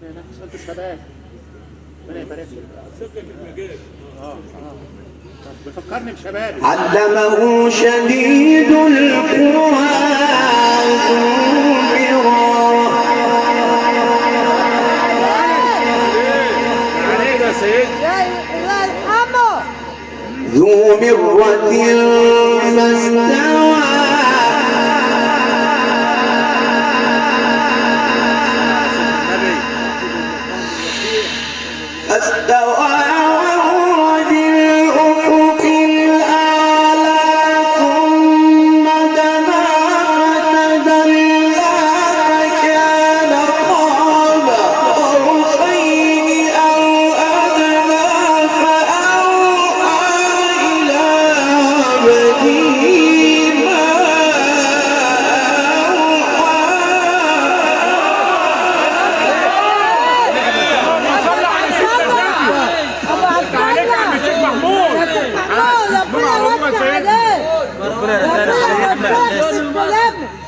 انتوا الشباب ربنا يبارك لك المجال. بيفكرني بشبابي. علمه شديد القوى ذو مرة فاستوى وهو بالأفق الأعلى ثم دنا فتدلى فكان قاب قوسين أو أدنى فأوحى إلى عبده ما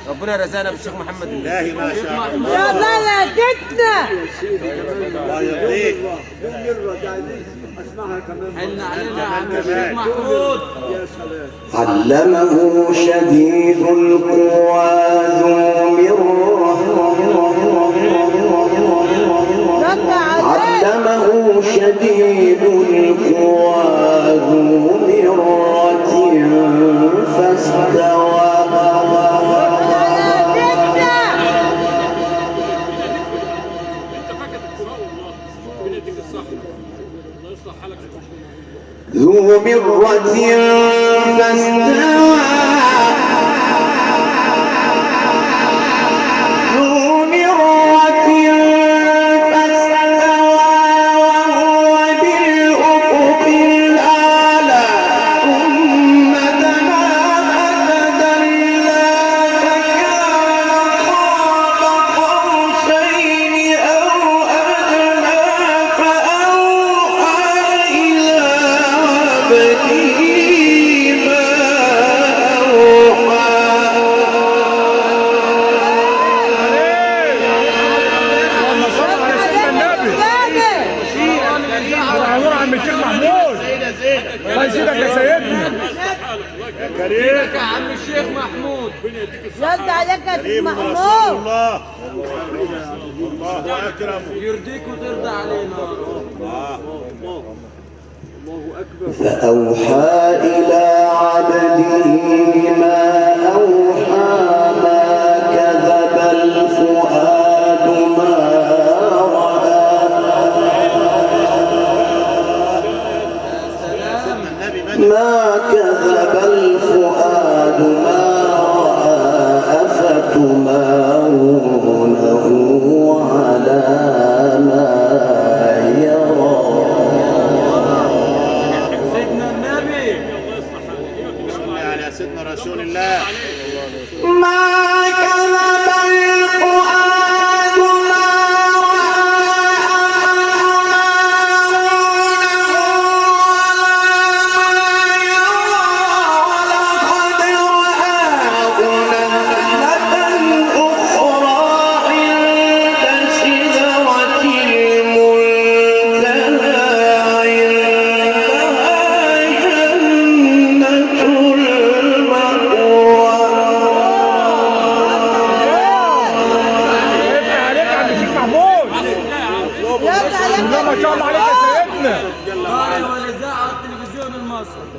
ربنا رزقنا بالشيخ محمد. الله ما شاء الله. يا الله لا تتنا. الله يرضيك. اسمعها كمان. حلنا علينا عم الشيخ محمود. يا سلام. علمه شديد القوى ذو مرة علمه شديد القوى ذو مرة فاستوى ذو مرة فاستوى يا عم الشيخ محمود. رد عليك يا محمود. الله الله اكرم. يرضيك وترضى علينا. فأوحى إلى عبده ما أوحى ما كذب الفؤاد ما ما كذب الفؤاد ما رأى أفتمارونه على ما يرى. سيدنا النبي صلي على سيدنا رسول الله. ما كذب الفؤاد ما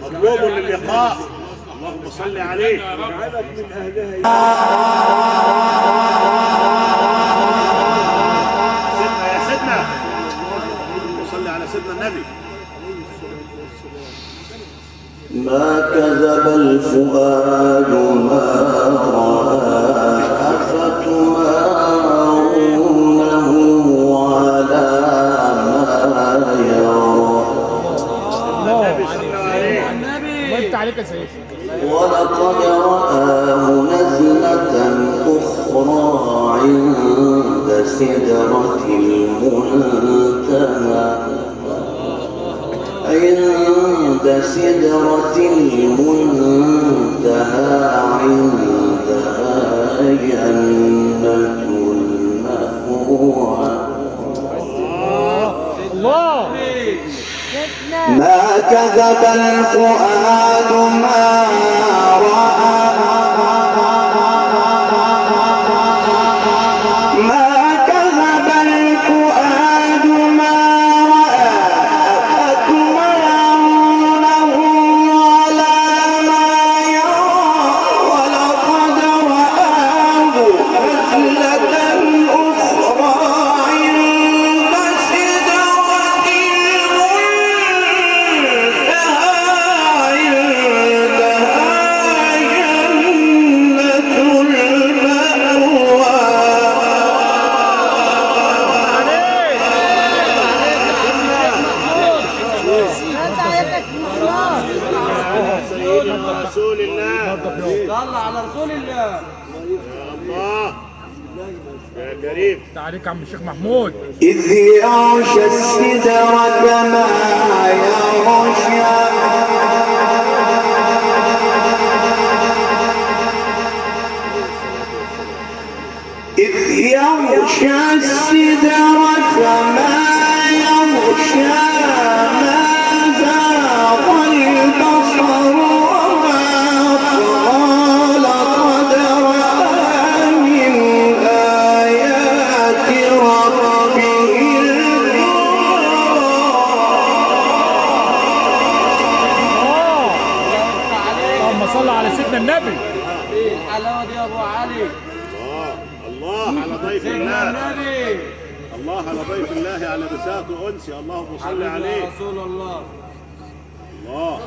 مطلوب للقاء. اللهم صل عليه. من اهلها سيدنا يا سيدنا صل على سيدنا النبي. ما كذب الفؤاد ما رأى أفتمارونه على ما يرى. ولقد رآه نزلة أخرى عند سدرة المنتهى عند سدرة المنتهى عندها جنة المأوى كذب الفؤاد ما رأى ما كذب الفؤاد ما رأى أفتمارونه على ما يرى ولقد رآه نزلة أخرى عند سدرة المنتهى عندها جنة المأوى رد عليك محمود. سيدنا رسول الله. صلى على رسول الله. يا الله يا كريم. تعليق عم الشيخ محمود. إذ يغشى السدرة ما يغشى إذ يغشى السدرة ما يغشى ما زاغ البصر وما طغى لقد رأى من آيات ربه اللهم صل على سيدنا النبي. ايه الحلاوه دي يا ابو علي؟ الله على ضيف سيدنا الله. النبي. الله على ضيف الله على بساط أنسي. اللهم صل حبيبنا عليه. رسول الله. الله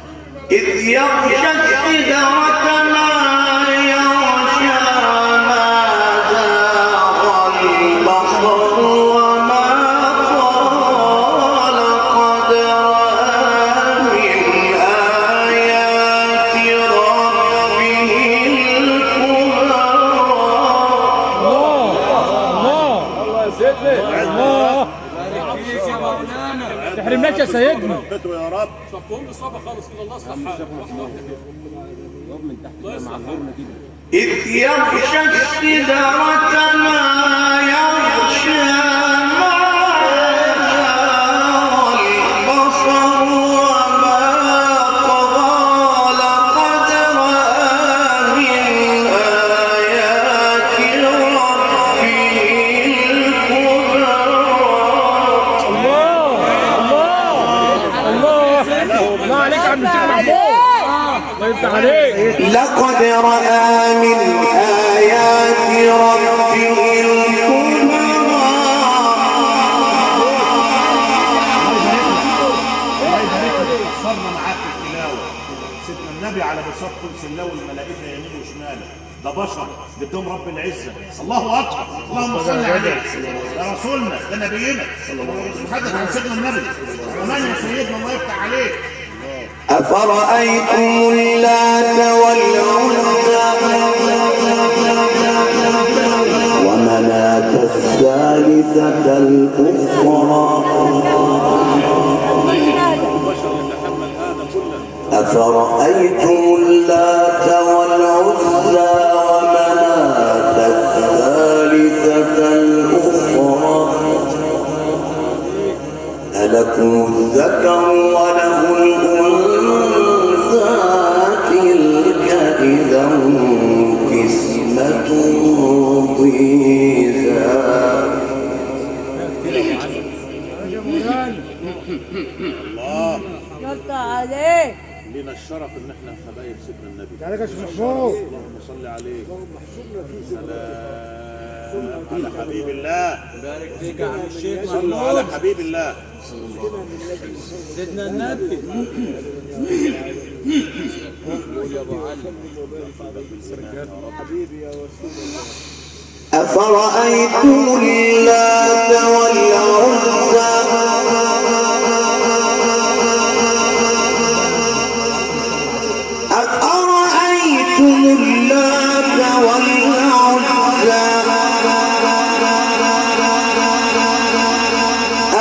إذ يغشى السدرة ما يغشى ما زاغ البصر وما طغى لقد رأى من آيات ربه الكبرى الله بارك فيك يا مولانا. تحرمناش يا سيدنا. بركته يا رب. إذ يغشى السدرة ما يغشى ما زاغ البصر وما طغى لقد رأى من آيات ربه الكبرى الله عليك يا عم الشيخ محمود. الله يفتح عليك. لقد رأى من آيات ربه الكبرى صرنا معاك في التلاوة. سيدنا النبي على بساط قدس الله والملائكة يمين وشمال. ده بشر بدهم رب العزة. الله أكبر. اللهم صل عليه. ده رسولنا ده نبينا. نتحدث عن سيدنا النبي. ومن يا سيدنا الله يفتح عليك. أفرأيتم اللات والعزى ومناة الثالثة الأخرى أفرأيتم اللات والعزى ومناة الثالثة الأخرى ألكم الذكر وله الأنثى تلك إذا قسمة ضيزى الله رد عليك. لنا الشرف ان احنا حبايب سيدنا النبي. تعالى يا شيخ محمود. اللهم صل عليه. سلام على حبيب الله. بارك فيك يا عم الشيخ صلوا على محمود. حبيب الله. سيدنا النبي. قول يا ابو علي. أفرأيتم اللات والعزى أفرأيتم اللات والعزى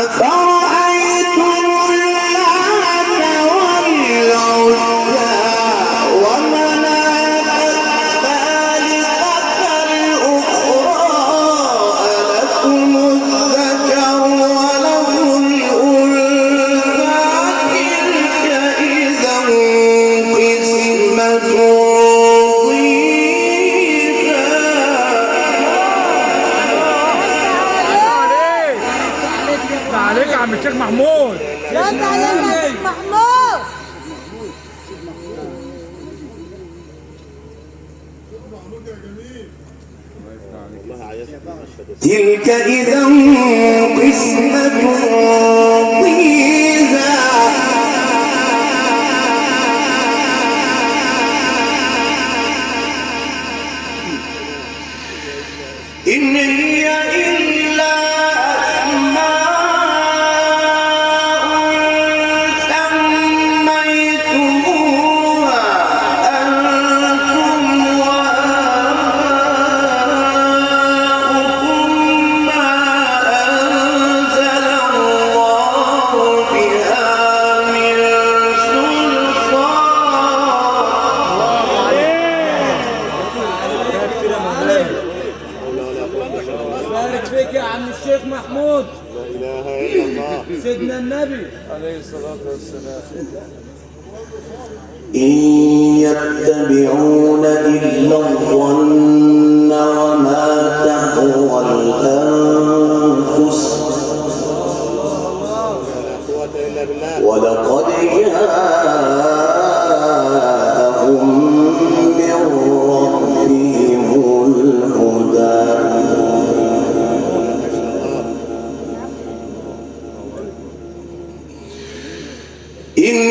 أفرأيتم اللات والعزى ومناة الثالثة الأخرى ألكم الذكر عم الشيخ محمود. رد علينا يا شيخ محمود. تلك إذا قسمة ضيزى إن هي إلا أسماء سميتموها أنتم وآباؤكم ما أنزل الله بها من سلطان. بارك فيك يا عم الشيخ محمود. لا اله الا الله. سيدنا النبي إن يتبعون إلا الظن وما تهوى الأنفس ولقد جاءهم من ربهم الهدى إن